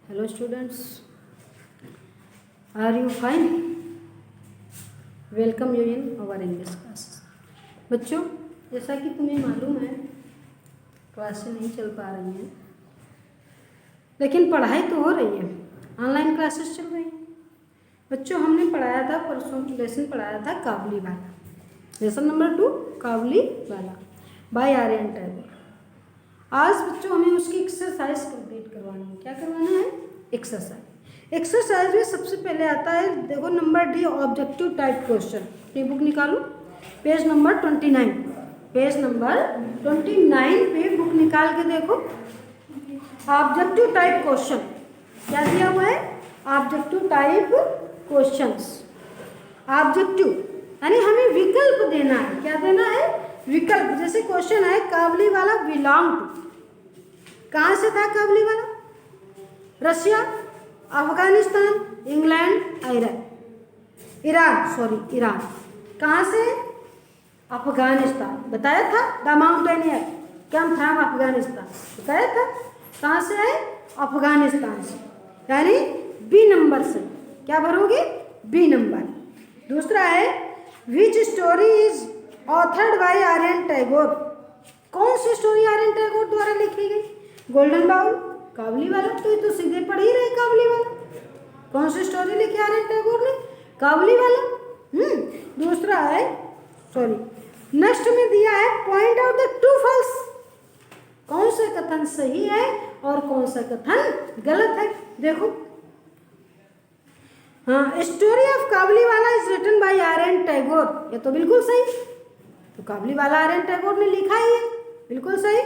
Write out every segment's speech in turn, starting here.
Hello students, are you fine? Welcome you in our English class. बच्चों, जैसा कि तुम्हें मालूम है क्लासें नहीं चल पा रही हैं, लेकिन पढ़ाई तो हो रही है, ऑनलाइन क्लासेस चल रही हैं। बच्चों, हमने पढ़ाया था परसों लेसन पढ़ाया था काबुली वाला, लेसन नंबर 2 काबुली वाला बाय आर्यन टैगोर। आज बच्चों हमें उसकी एक्सरसाइज कंप्लीट करवानी है। क्या करवाना है? एक्सरसाइज में सबसे पहले आता है, देखो number D, objective type question. अपनी बुक निकालो, पेज नंबर 29, पेज नंबर 29 पे बुक निकाल के देखो। ऑब्जेक्टिव टाइप क्वेश्चन क्या दिया हुआ है? Objective type questions. ऑब्जेक्टिव यानी हमें विकल्प देना है। क्या देना है? विकल्प। जैसे क्वेश्चन है काबुली वाला बिलोंग टू, कहाँ से था काबुली वाला? Russia, Afghanistan, England, Iran. कहाँ से? अफगानिस्तान। बताया था the mountaineer come from Afghanistan, बताया था। कहाँ से है? अफगानिस्तान से, यानी बी नंबर से। क्या भरोगे? B number. दूसरा है which story is authored by Aryan Tagore. कौन सी स्टोरी आर्यन टैगोर द्वारा लिखी गई? गोल्डन बाउल, काबुली वाला। तो ये तो सीधे पढ़ ही रहे काबुली वाला। कौन सी स्टोरी लिखी आर्यन टैगोर ने? काबुली वाला। दूसरा है नेक्स्ट में दिया है point out the true false. कौन सा कथन सही है और कौन सा कथन गलत है? देखो, हाँ, story of Kabuliwala is written by Aryan Tagore. ये तो बिल्कुल सही, तो काबुली वाला आर्यन टैगोर ने लिखा ही है, बिल्कुल सही।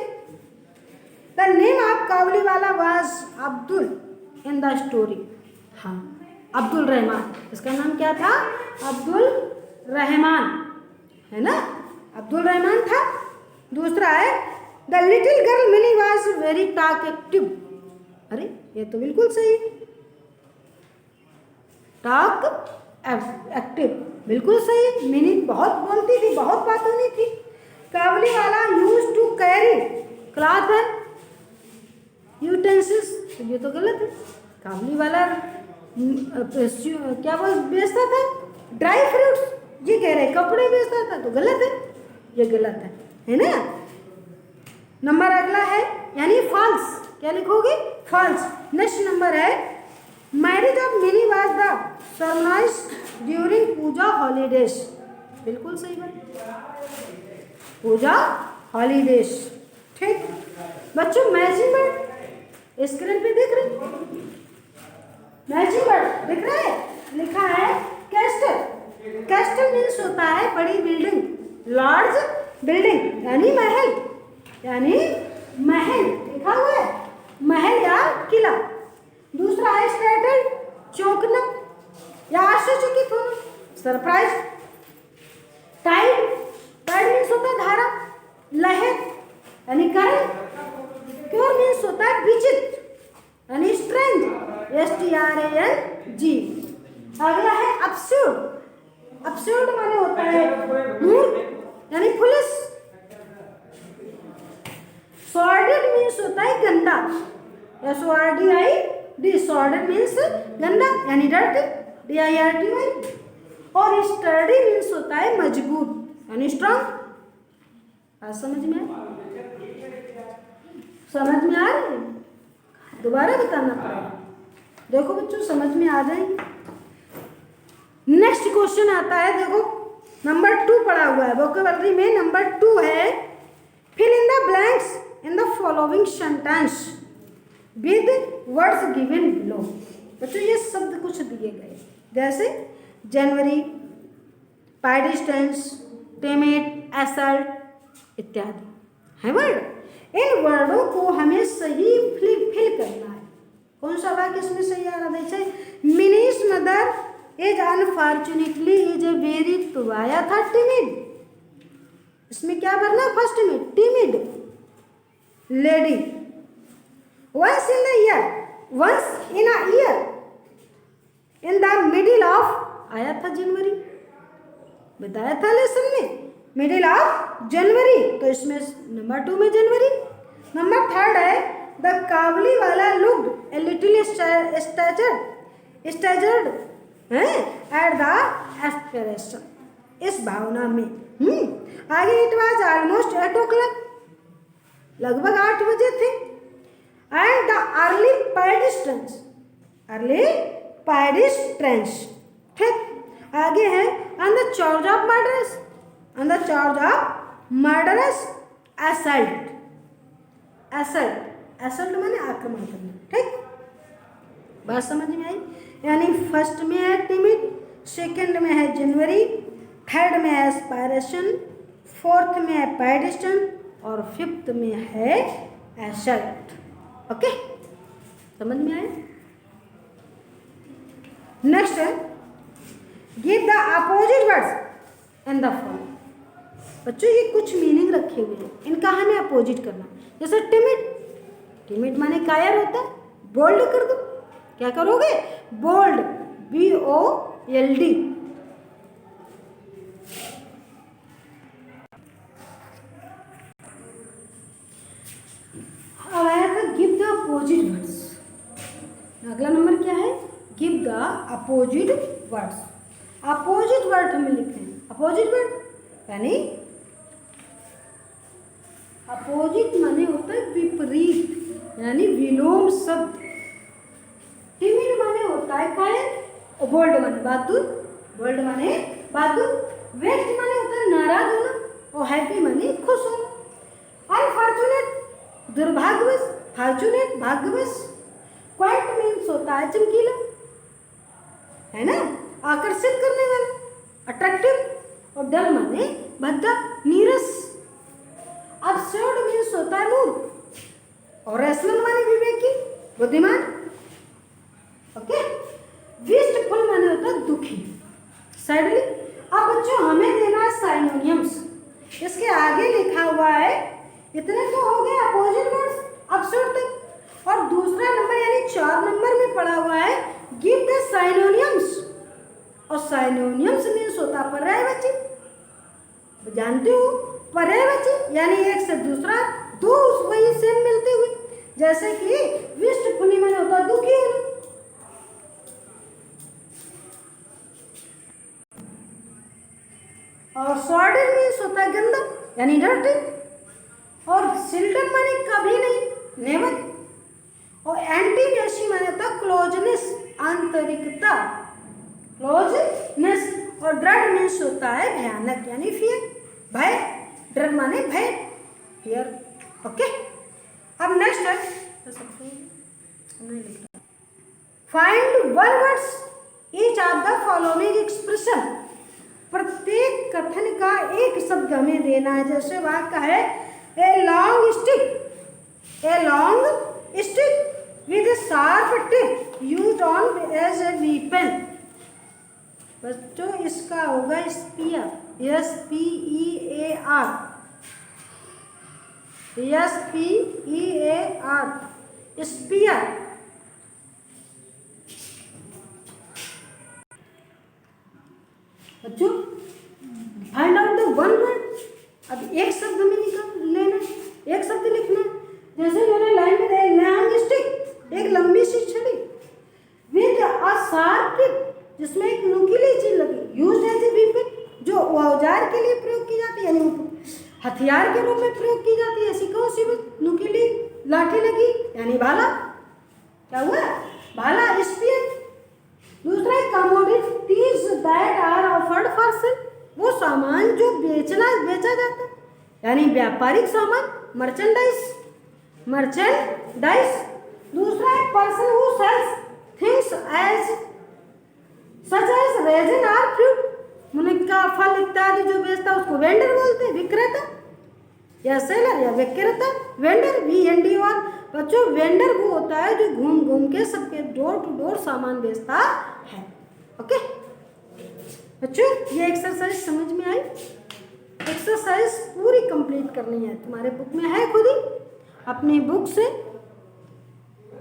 द नेम ऑफ काबुली वाला was Abdul in the story. हाँ, अब्दुल रहमान, इसका नाम क्या था? अब्दुल रहमान, है ना? अब्दुल रहमान था। दूसरा है the little girl mini was very talkative. अरे ये तो बिल्कुल सही, टॉक एक्टिव, बिल्कुल सही। मिनी बहुत बोलती थी, बहुत बातूनी थी। Kabuliwala used to carry cloth and utensils. ये तो गलत है। काबुली वाला क्या बेचता था? Dry fruits. ये कह रहे कपड़े बेचता था, तो गलत है, ये गलत है ना? नंबर अगला है यानी फॉल्स। क्या लिखोगे? फॉल्स। नेक्स्ट नंबर है marriage of Mini was the surprise during puja holidays. बिल्कुल सही बात, पूजा हॉलीडेज। ठीक बच्चों, मैचिंग वर्ड स्क्रीन पे देख रहे? मैचिंग वर्ड दिख रहा है? लिखा है कैस्टल। कैस्टल मीन्स होता है बड़ी बिल्डिंग, लार्ज बिल्डिंग, यानी महल, यानी महल लिखा हुआ है, महल या किला। दूसरा है स्टार्टल, चौंकना या आश्चर्यचकित होना, सरप्राइज। टाइड, टाइड मीन्स होता है धारा, लहर यानी करंट। क्योर मीन्स होता है विचित्र यानी स्ट्रेंज, STRANG। अगला है अब्सर्ड। अब्सर्ड माने होता है मूर्ख यानी पुलिस। सॉर्डेड मीन्स होता है गंदा, SORDID। सॉर्डेड मीन्स गंदा यानी डर्टी, DIRTY। और स्टर्डी मीन्स होता है मजबूत यानी स्ट्रांग। आज समझ में आया? समझ में आ रही है? दोबारा बताना पड़ेगा। देखो बच्चों, समझ में आ जाएंगे। नेक्स्ट क्वेश्चन आता है, देखो नंबर 2 पढ़ा हुआ है वोकैबुलरी में। नंबर 2 है fill in the blanks in the following sentence with words given below. बच्चों ये शब्द कुछ दिए गए, जैसे जनवरी, पाइडिस्टेंस, टेमेट, एसल्ट इत्यादि है वर्ड। इन वर्डों को हमें सही फिल करना है। कौन सा वाक्य इसमें सही आ रहा है? जैसे Mini's mother is unfortunately is a very, तो आया था टिमिड। इसमें क्या भरना है? फर्स्ट में timid lady. Once in the year, once in a year, in the middle of, आया था जनवरी, बताया था लेसन में, मिडिल ऑफ जनवरी, तो इसमें नंबर 2 में जनवरी। नंबर 3 है the Kabuliwala looked a little startled at the aspiration, इस भावना में। आगे इट वाज ऑलमोस्ट 8 o'clock, लगभग 8 बजे थे। एंड द अर्ली पेडिस्ट्रेंस, ठीक। आगे है on the charge of murderous assault माने आक्रमण करना, ठीक। बात समझ में आई? यानी फर्स्ट में है टिमिड, सेकंड में है जनवरी, थर्ड में है एस्पायरेशन, फोर्थ में है पेडिस्टन और फिफ्थ में है असल्ट। ओके, समझ में आया? नेक्स्ट है give the opposite words in the following. बच्चों ये कुछ मीनिंग रखे हुए हैं, इनका हमें अपोजिट करना। जैसे टिमिड माने कायर होता है, बोल्ड कर दो। क्या करोगे? Bold, BOLD। अब आया था गिव द अपोजिट वर्ड्स। अगला नंबर क्या है? Give the opposite words. Opposite word हमें लिखते हैं। अपोजिट वर्ड यानी अपोजिट माने होता है विपरीत, यानी विलोम शब्द। टिमिड माने होता है कायर, बोल्ड माने बहादुर, वेस्ट माने होता है नाराज होना, और हैप्पी माने खुश होना। अनफॉर्चुनेट दुर्भाग्यवश, फॉर्चुनेट भाग्यवश। क्वाइट मीन्स होता है चमकीला, है ना, आकर्षित करने वाला, अट्रैक्टिव। और डल माने भद्दा, नीरस। अब्सर्ड मीन्स होता है मूर्ख, और रेशनल माने विवेकी, बुद्धिमान। ओके, विस्टफुल माने होता है दुखी, सैडली। अब बच्चों हमें देना है साइनोनियम्स। इसके आगे लिखा हुआ है, इतने तो हो गए अपोजिट वर्ड्स अब्सर्ड तक, और दूसरा नंबर यानी 4 नंबर में पड़ा हुआ है गिव द साइनोनियम्स। और साइनोनियम्स मीन्स होता है पर्यायवाची, जानते हो? पर्यायवाची यानी एक से दूसरा दो वही सेम मिलते हुए। जैसे कि विस्टफुली माने होता है दुखी होना, और सॉर्डेड मीन्स होता है गंदा यानी डर्टी, और सिल्टन माने कभी नहीं, नेवर। और एंटीनेसी माने होता है क्लोजनेस, आंतरिकता, क्लोजनेस। और ड्रेड मीन्स होता है भयानक यानी फियर, भय। ड्रेड माने भय, फियर। ओके, अब नेक्स्ट है find one words each of the following expression. प्रत्येक कथन का एक शब्द हमें देना है। जैसे वाक्य है a long stick with sharp tip used on as a weapon. बच्चों इसका होगा स्पीयर, SPEAR, स्पीयर। बच्चों find out the one word. अब एक शब्द में लेना, एक शब्द लिखना। जैसे मैंने लाइन में दिया लॉन्ग स्टिक, एक लंबी सी छड़ी, विद अ शार्प टिप जिसमें एक नुकीली चीज लगी, यूज्ड एज ए वीपन जो औजार के लिए प्रयोग की जाती है, यानी हथियार के रूप में प्रयोग की जाती है। ऐसी कौन सी नुकीली लाठी लगी यानी भाला। क्या हुआ? भाला, स्पीयर। दूसरा है commodities that are offered for sale, वो सामान जो बेचा जाता है यानी व्यापारिक सामान, मर्चेंडाइज। दूसरा है person who sells things as such as raisin or fruit, मुनक्का, फल इत्यादि जो बेचता है उसको वेंडर बोलते हैं, विक्रेता या सेलर या विक्रेता। Vendor, VENDOR। बच्चों वेंडर वो होता है जो घूम घूम के सबके डोर टू डोर सामान बेचता है। ओके बच्चों, ये एक्सरसाइज समझ में आई? एक्सरसाइज पूरी कंप्लीट करनी है, तुम्हारे बुक में है खुद ही। अपनी बुक से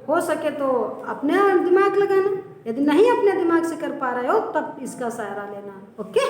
हो सके तो अपने दिमाग लगाना, यदि नहीं अपने दिमाग से कर पा रहे हो तब इसका सहारा लेना। ओके।